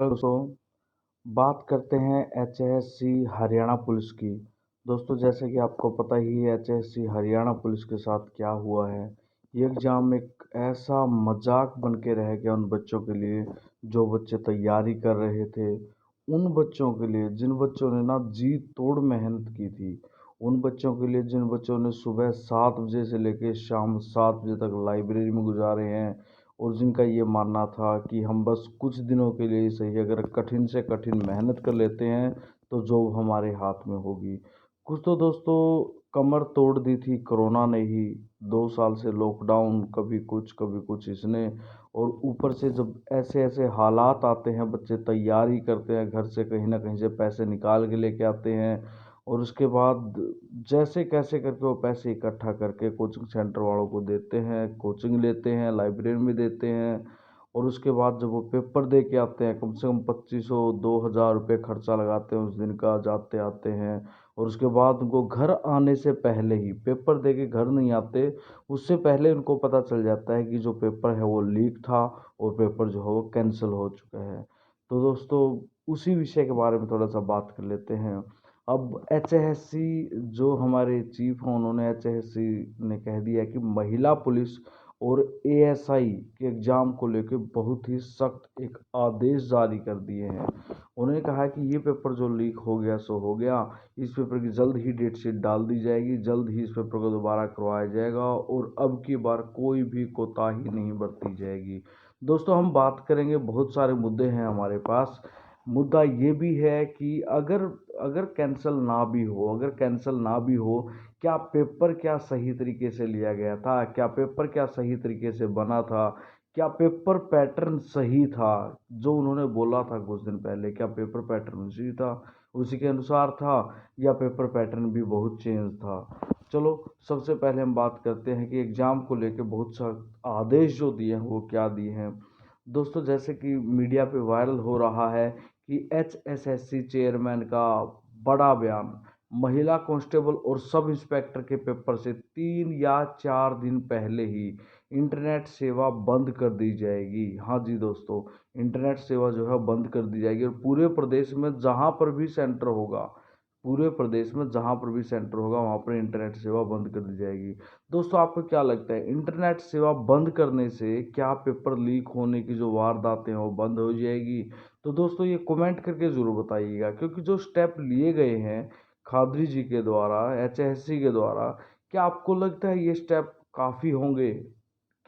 Hello दोस्तों, बात करते हैं एचएससी हरियाणा पुलिस की। दोस्तों जैसे कि आपको पता ही है एचएससी हरियाणा पुलिस के साथ क्या हुआ है। ये एग्ज़ाम एक ऐसा मजाक बन के रह गया उन बच्चों के लिए जो बच्चे तैयारी कर रहे थे। उन बच्चों के लिए जिन बच्चों ने ना जी तोड़ मेहनत की थी। उन बच्चों के लिए जिन बच्चों ने सुबह 7 बजे से लेकर शाम 7 बजे तक लाइब्रेरी में गुजारे हैं और जिनका ये मानना था कि हम बस कुछ दिनों के लिए ही सही अगर कठिन से कठिन मेहनत कर लेते हैं तो जॉब हमारे हाथ में होगी। कुछ तो दोस्तों कमर तोड़ दी थी कोरोना ने ही। 2 साल से लॉकडाउन, कभी कुछ इसने, और ऊपर से जब ऐसे ऐसे हालात आते हैं, बच्चे तैयारी करते हैं, घर से कहीं ना कहीं से पैसे निकाल के लेके आते हैं और उसके बाद जैसे कैसे करके वो पैसे इकट्ठा करके कोचिंग सेंटर वालों को देते हैं, कोचिंग लेते हैं, लाइब्रेरी में देते हैं। और उसके बाद जब वो पेपर दे के आते हैं कम से कम 2500 2000 रुपये खर्चा लगाते हैं उस दिन का, जाते आते हैं। और उसके बाद उनको घर आने से पहले ही, पेपर दे के घर नहीं आते, उससे पहले उनको पता चल जाता है कि जो पेपर है वो लीक था और पेपर जो है वो कैंसिल हो चुका है। तो दोस्तों उसी विषय के बारे में थोड़ा सा बात कर लेते हैं। अब एचएससी जो हमारे चीफ हैं उन्होंने एचएससी ने कह दिया कि महिला पुलिस और एएसआई के एग्ज़ाम को लेकर बहुत ही सख्त एक आदेश जारी कर दिए हैं। उन्होंने कहा कि ये पेपर जो लीक हो गया सो हो गया, इस पेपर की जल्द ही डेट शीट डाल दी जाएगी, जल्द ही इस पेपर को दोबारा करवाया जाएगा और अब की बार कोई भी कोताही नहीं बरती जाएगी। दोस्तों हम बात करेंगे, बहुत सारे मुद्दे हैं हमारे पास। मुद्दा ये भी है कि अगर अगर कैंसिल ना भी हो, अगर कैंसिल ना भी हो, क्या पेपर क्या सही तरीके से लिया गया था? क्या पेपर क्या सही तरीके से बना था? क्या पेपर पैटर्न सही था? जो उन्होंने बोला था कुछ दिन पहले, क्या पेपर पैटर्न उसी था, उसी के अनुसार था, या पेपर पैटर्न भी बहुत चेंज था? चलो सबसे पहले हम बात करते हैं कि एग्ज़ाम को लेके बहुत सा आदेश जो दिए हैं वो क्या दिए हैं। दोस्तों जैसे कि मीडिया पे वायरल हो रहा है कि एचएसएससी चेयरमैन का बड़ा बयान, महिला कांस्टेबल और सब इंस्पेक्टर के पेपर से 3 या 4 दिन पहले ही इंटरनेट सेवा बंद कर दी जाएगी। हाँ जी दोस्तों, इंटरनेट सेवा जो है बंद कर दी जाएगी और पूरे प्रदेश में जहाँ पर भी सेंटर होगा, पूरे प्रदेश में जहाँ पर भी सेंटर होगा वहाँ पर इंटरनेट सेवा बंद कर दी जाएगी। दोस्तों आपको क्या लगता है, इंटरनेट सेवा बंद करने से क्या पेपर लीक होने की जो वारदातें हैं वो बंद हो जाएगी? तो दोस्तों ये कमेंट करके ज़रूर बताइएगा, क्योंकि जो स्टेप लिए गए हैं खादरी जी के द्वारा, एचएससी के द्वारा, क्या आपको लगता है ये स्टेप काफ़ी होंगे?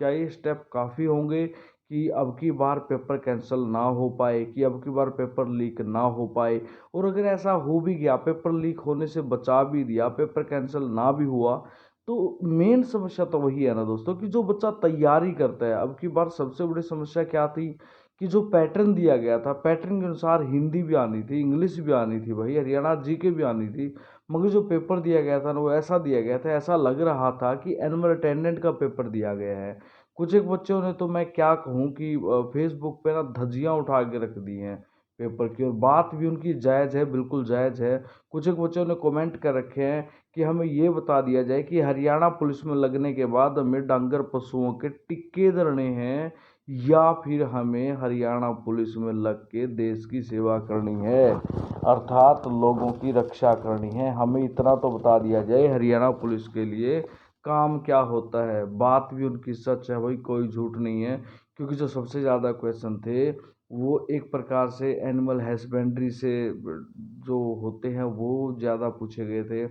क्या ये स्टेप काफ़ी होंगे कि अब की बार पेपर कैंसिल ना हो पाए, कि अब की बार पेपर लीक ना हो पाए? और अगर ऐसा हो भी गया, पेपर लीक होने से बचा भी दिया, पेपर कैंसिल ना भी हुआ, तो मेन समस्या तो वही है ना दोस्तों कि जो बच्चा तैयारी करता है, अब की बार सबसे बड़ी समस्या क्या थी कि जो पैटर्न दिया गया था, पैटर्न के अनुसार हिंदी भी आनी थी, इंग्लिश भी आनी थी, भाई हरियाणा जीके भी आनी थी, मगर जो पेपर दिया गया था ना वो ऐसा दिया गया था, ऐसा लग रहा था कि एनुअल अटेंडेंट का पेपर दिया गया है। कुछ एक बच्चों ने तो मैं क्या कहूँ कि फेसबुक पे ना धज्जियाँ उठा के रख दी हैं पेपर की, और बात भी उनकी जायज़ है, बिल्कुल जायज़ है। कुछ एक बच्चों ने कमेंट कर रखे हैं कि हमें ये बता दिया जाए कि हरियाणा पुलिस में लगने के बाद हमें डांगर पशुओं के टिक्के धरने हैं या फिर हमें हरियाणा पुलिस में लग के देश की सेवा करनी है, अर्थात लोगों की रक्षा करनी है। हमें इतना तो बता दिया जाए हरियाणा पुलिस के लिए काम क्या होता है। बात भी उनकी सच है भाई, कोई झूठ नहीं है, क्योंकि जो सबसे ज़्यादा क्वेश्चन थे वो एक प्रकार से एनिमल हस्बेंड्री से जो होते हैं वो ज़्यादा पूछे गए थे।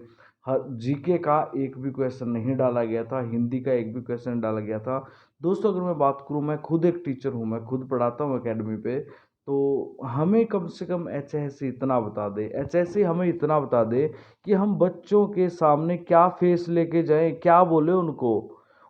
हर जीके का एक भी क्वेश्चन नहीं डाला गया था, हिंदी का एक भी क्वेश्चन डाला गया था। दोस्तों अगर मैं बात करूँ, मैं खुद एक टीचर हूँ, मैं खुद पढ़ाता हूँ एकेडमी पे, तो हमें कम से कम एचएससी इतना बता दे, एचएससी हमें इतना बता दे कि हम बच्चों के सामने क्या फेस लेके जाएं, क्या बोले उनको,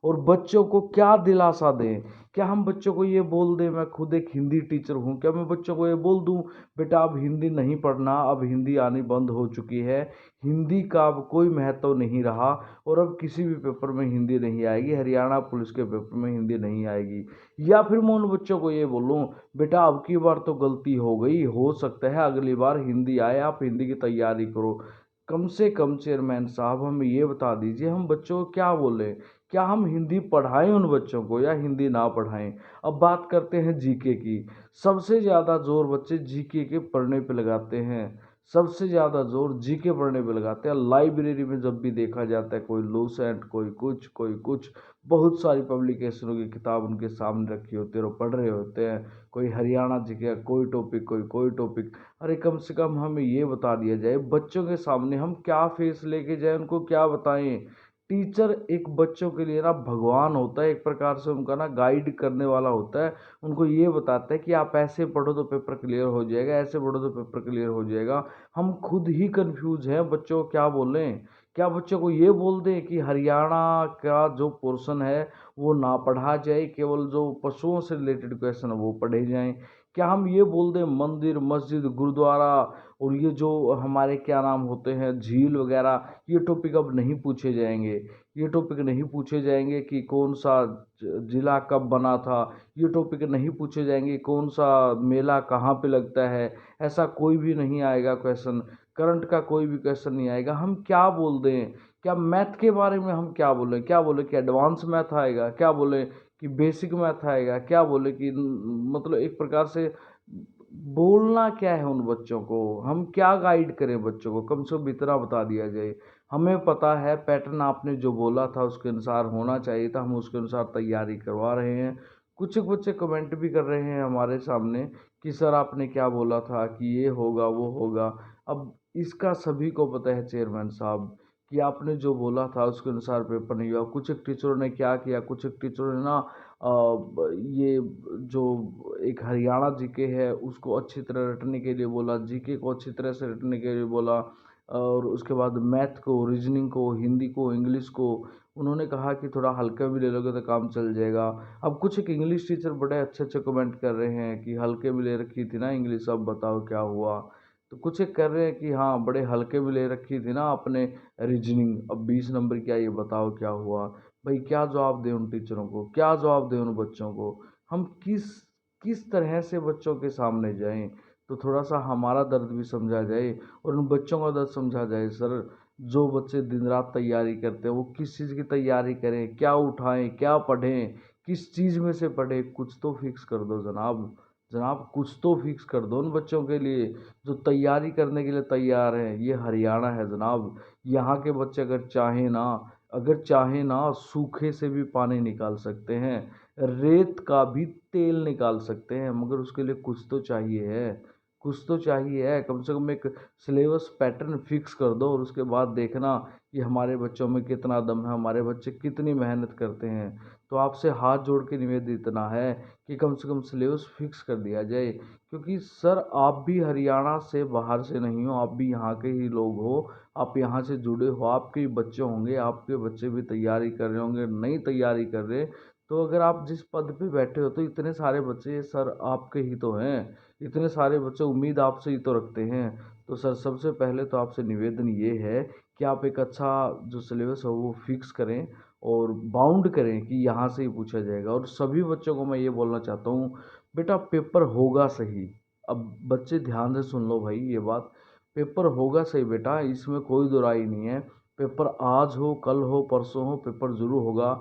और बच्चों को क्या दिलासा दें। क्या हम बच्चों को ये बोल दें, मैं खुद एक हिंदी टीचर हूँ, क्या मैं बच्चों को ये बोल दूँ बेटा अब हिंदी नहीं पढ़ना, अब हिंदी आनी बंद हो चुकी है, हिंदी का अब कोई महत्व नहीं रहा और अब किसी भी पेपर में हिंदी नहीं आएगी, हरियाणा पुलिस के पेपर में हिंदी नहीं आएगी? या फिर मैं उन बच्चों को ये बोलूँ बेटा अब की बार तो गलती हो गई, हो सकता है अगली बार हिंदी आए, आप हिंदी की तैयारी करो। कम से कम चेयरमैन साहब हमें ये बता दीजिए, हम बच्चों को क्या बोलें? क्या हम हिंदी पढ़ाएं उन बच्चों को या हिंदी ना पढ़ाएं? अब बात करते हैं जीके की। सबसे ज़्यादा जोर बच्चे जीके के पढ़ने पे लगाते हैं। सबसे ज़्यादा जोर जीके पढ़ने पे लगाते हैं। लाइब्रेरी में जब भी देखा जाता है, कोई लूसेंट, कोई कुछ, बहुत सारी पब्लिकेशनों की किताब उनके सामने रखी होती है और वो पढ़ रहे होते हैं। कोई हरियाणा जीके का कोई टॉपिक, कोई टॉपिक। अरे कम से कम हमें ये बता दिया जाए, बच्चों के सामने हम क्या फेस लेके जाए, उनको क्या बताएं? टीचर एक बच्चों के लिए ना भगवान होता है, एक प्रकार से उनका ना गाइड करने वाला होता है। उनको ये बताता है कि आप ऐसे पढ़ो तो पेपर क्लियर हो जाएगा, ऐसे पढ़ो तो पेपर क्लियर हो जाएगा। हम खुद ही कंफ्यूज हैं, बच्चों को क्या बोलें? क्या बच्चों को ये बोल दें कि हरियाणा का जो पोर्शन है वो ना पढ़ा जाए, केवल जो पशुओं से रिलेटेड क्वेश्चन है वो पढ़े जाएं? क्या हम ये बोल दें मंदिर, मस्जिद, गुरुद्वारा और ये जो हमारे क्या नाम होते हैं झील वगैरह, ये टॉपिक अब नहीं पूछे जाएंगे? ये टॉपिक नहीं पूछे जाएंगे कि कौन सा जिला कब बना था? ये टॉपिक नहीं पूछे जाएंगे कौन सा मेला कहाँ पे लगता है? ऐसा कोई भी नहीं आएगा क्वेश्चन। करंट का कोई भी क्वेश्चन नहीं आएगा। हम क्या बोल दें? क्या मैथ के बारे में हम क्या बोलें? क्या बोले कि एडवांस मैथ आएगा? क्या बोले कि बेसिक मैथ आएगा? क्या बोले कि मतलब एक प्रकार से बोलना क्या है उन बच्चों को? हम क्या गाइड करें बच्चों को? कम से कम इतना बता दिया जाए। हमें पता है पैटर्न आपने जो बोला था उसके अनुसार होना चाहिए था, हम उसके अनुसार तैयारी करवा रहे हैं। कुछ बच्चे कमेंट भी कर रहे हैं हमारे सामने कि सर आपने क्या बोला था कि ये होगा वो होगा। अब इसका सभी को पता है चेयरमैन साहब कि आपने जो बोला था उसके अनुसार पेपर नहीं हुआ। कुछ एक टीचरों ने क्या किया, कुछ एक टीचरों ने ना ये जो एक हरियाणा जीके है उसको अच्छी तरह रटने के लिए बोला, जीके को अच्छी तरह से रटने के लिए बोला, और उसके बाद मैथ को, रीजनिंग को, हिंदी को, इंग्लिश को उन्होंने कहा कि थोड़ा हल्का भी ले लोगे तो काम चल जाएगा। अब कुछ एक इंग्लिश टीचर बड़े अच्छे अच्छे कमेंट कर रहे हैं कि हल्के भी ले रखी थी ना इंग्लिश, अब बताओ क्या हुआ? तो कुछ एक कर रहे हैं कि हाँ बड़े हल्के भी ले रखी थी ना आपने रीजनिंग, अब 20 नंबर क्या, ये बताओ क्या हुआ? भाई क्या जवाब दें उन टीचरों को? क्या जवाब दें उन बच्चों को? हम किस किस तरह से बच्चों के सामने जाएं? तो थोड़ा सा हमारा दर्द भी समझा जाए और उन बच्चों का दर्द समझा जाए। सर जो बच्चे दिन रात तैयारी करते हैं वो किस चीज़ की तैयारी करें, क्या उठाएं, क्या पढ़ें, किस चीज़ में से पढ़ें? कुछ तो फिक्स कर दो जनाब। जनाब कुछ तो फिक्स कर दो उन बच्चों के लिए जो तैयारी करने के लिए तैयार हैं। ये हरियाणा है जनाब। यहाँ के बच्चे अगर चाहें ना सूखे से भी पानी निकाल सकते हैं, रेत का भी तेल निकाल सकते हैं, मगर उसके लिए कुछ तो चाहिए है। कुछ तो चाहिए है। कम से कम एक सिलेबस पैटर्न फिक्स कर दो और उसके बाद देखना कि हमारे बच्चों में कितना दम है, हमारे बच्चे कितनी मेहनत करते हैं। तो आपसे हाथ जोड़ के निवेदन इतना है कि कम से कम सिलेबस फिक्स कर दिया जाए। क्योंकि सर आप भी हरियाणा से बाहर से नहीं हो, आप भी यहाँ के ही लोग हो, आप यहाँ से जुड़े हो, आपके भी बच्चे होंगे, आपके बच्चे भी तैयारी कर रहे होंगे, नई तैयारी कर रहे। तो अगर आप जिस पद पे बैठे हो तो इतने सारे बच्चे सर आपके ही तो हैं, इतने सारे बच्चे उम्मीद आपसे ही तो रखते हैं। तो सर सबसे पहले तो आपसे निवेदन ये है कि आप एक अच्छा जो सिलेबस है वो फिक्स करें और बाउंड करें कि यहाँ से ही पूछा जाएगा। और सभी बच्चों को मैं ये बोलना चाहता हूँ, बेटा पेपर होगा सही। अब बच्चे ध्यान से सुन लो भाई ये बात, पेपर होगा सही बेटा, इसमें कोई दो राय नहीं है। पेपर आज हो, कल हो, परसों हो, पेपर ज़रूर होगा।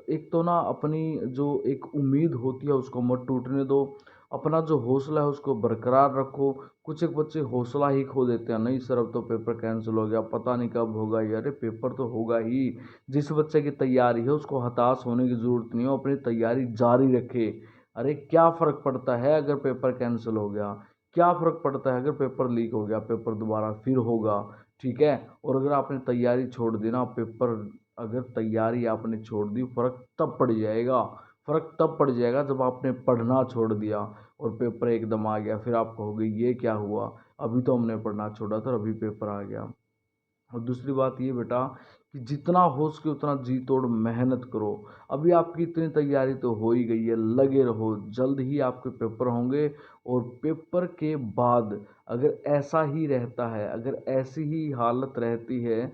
एक तो ना अपनी जो एक उम्मीद होती है उसको मत टूटने दो, अपना जो हौसला है उसको बरकरार रखो। कुछ एक बच्चे हौसला ही खो देते हैं, नहीं सर अब तो पेपर कैंसिल हो गया, पता नहीं कब होगा ये। अरे पेपर तो होगा ही। जिस बच्चे की तैयारी है उसको हताश होने की ज़रूरत नहीं है, वो अपनी तैयारी जारी रखे। अरे क्या फ़र्क पड़ता है अगर पेपर कैंसिल हो गया? क्या फ़र्क पड़ता है अगर पेपर लीक हो गया? पेपर दोबारा फिर होगा, ठीक है। और अगर आपने तैयारी छोड़ दी ना, पेपर अगर तैयारी आपने छोड़ दी, फ़र्क तब पड़ जाएगा। फ़र्क तब पड़ जाएगा जब आपने पढ़ना छोड़ दिया और पेपर एकदम आ गया, फिर आप कहोगे ये क्या हुआ, अभी तो हमने पढ़ना छोड़ा था और अभी पेपर आ गया। और दूसरी बात ये बेटा कि जितना हो सके उतना जी तोड़ मेहनत करो। अभी आपकी इतनी तैयारी तो हो ही गई है, लगे रहो, जल्द ही आपके पेपर होंगे। और पेपर के बाद अगर ऐसा ही रहता है, अगर ऐसी ही हालत रहती है,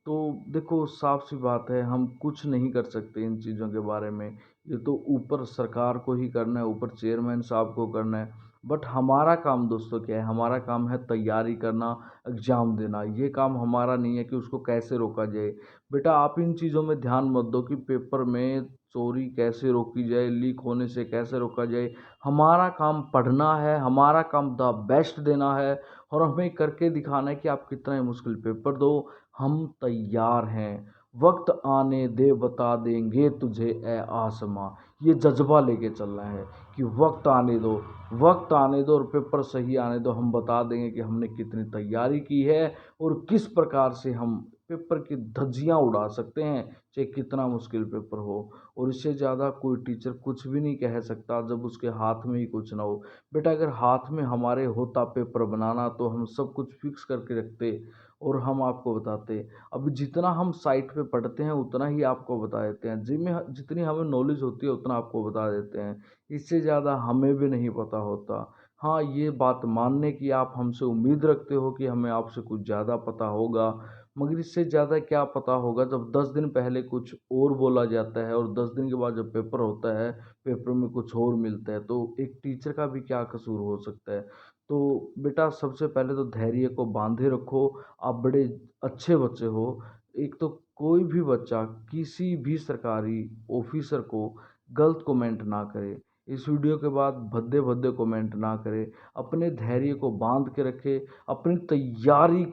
तो देखो साफ सी बात है हम कुछ नहीं कर सकते इन चीज़ों के बारे में। ये तो ऊपर सरकार को ही करना है, ऊपर चेयरमैन साहब को करना है। बट हमारा काम दोस्तों क्या है, हमारा काम है तैयारी करना, एग्ज़ाम देना। ये काम हमारा नहीं है कि उसको कैसे रोका जाए। बेटा आप इन चीज़ों में ध्यान मत दो कि पेपर में चोरी कैसे रोकी जाए, लीक होने से कैसे रोका जाए। हमारा काम पढ़ना है, हमारा काम द बेस्ट देना है और हमें करके दिखाना है कि आप कितना ही मुश्किल पेपर दो, हम तैयार हैं। वक्त आने दे बता देंगे तुझे ए आसमां। ये जज्बा लेके चलना है कि वक्त आने दो, वक्त आने दो और पेपर सही आने दो, हम बता देंगे कि हमने कितनी तैयारी की है और किस प्रकार से हम पेपर की धज्जियां उड़ा सकते हैं, चाहे कितना मुश्किल पेपर हो। और इससे ज़्यादा कोई टीचर कुछ भी नहीं कह सकता जब उसके हाथ में ही कुछ ना हो। बेटा अगर हाथ में हमारे होता पेपर बनाना तो हम सब कुछ फिक्स करके रखते और हम आपको बताते। अभी जितना हम साइट पे पढ़ते हैं उतना ही आपको बता देते हैं, जितनी हमें नॉलेज होती है उतना आपको बता देते हैं, इससे ज़्यादा हमें भी नहीं पता होता। हाँ, ये बात मानने की आप हमसे उम्मीद रखते हो कि हमें आपसे कुछ ज़्यादा पता होगा, मगर इससे ज़्यादा क्या पता होगा जब 10 दिन पहले कुछ और बोला जाता है और 10 दिन के बाद जब पेपर होता है, पेपर में कुछ और मिलता है, तो एक टीचर का भी क्या कसूर हो सकता है। तो बेटा सबसे पहले तो धैर्य को बांधे रखो, आप बड़े अच्छे बच्चे हो। एक तो कोई भी बच्चा किसी भी सरकारी ऑफिसर को गलत कमेंट ना करे, इस वीडियो के बाद भद्दे भद्दे कमेंट ना करे, अपने धैर्य को बांध के रखे, अपनी तैयारी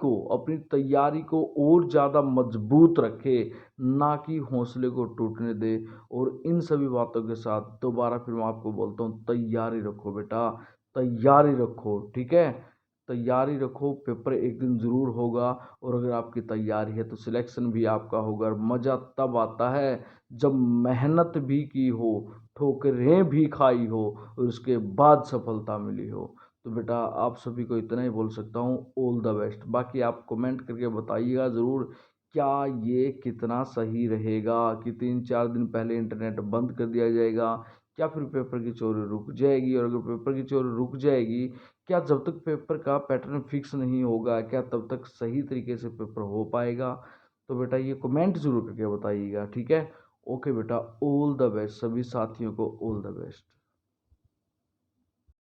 को और ज़्यादा मजबूत रखे, ना कि हौसले को टूटने दे। और इन सभी बातों के साथ दोबारा फिर मैं आपको बोलता हूँ, तैयारी रखो बेटा, तैयारी रखो, ठीक है। तैयारी रखो, पेपर एक दिन ज़रूर होगा और अगर आपकी तैयारी है तो सिलेक्शन भी आपका होगा। और मज़ा तब आता है जब मेहनत भी की हो, ठोकरें भी खाई हो और उसके बाद सफलता मिली हो। तो बेटा आप सभी को इतना ही बोल सकता हूँ, ऑल द बेस्ट। बाकी आप कमेंट करके बताइएगा ज़रूर, क्या ये कितना सही रहेगा कि 3-4 दिन पहले इंटरनेट बंद कर दिया जाएगा, क्या फिर पेपर की चोरी रुक जाएगी? और अगर पेपर की चोरी रुक जाएगी, क्या जब तक पेपर का पैटर्न फिक्स नहीं होगा, क्या तब तक सही तरीके से पेपर हो पाएगा? तो बेटा ये कमेंट ज़रूर करके बताइएगा, ठीक है। ओके बेटा, ऑल द बेस्ट, सभी साथियों को ऑल द बेस्ट।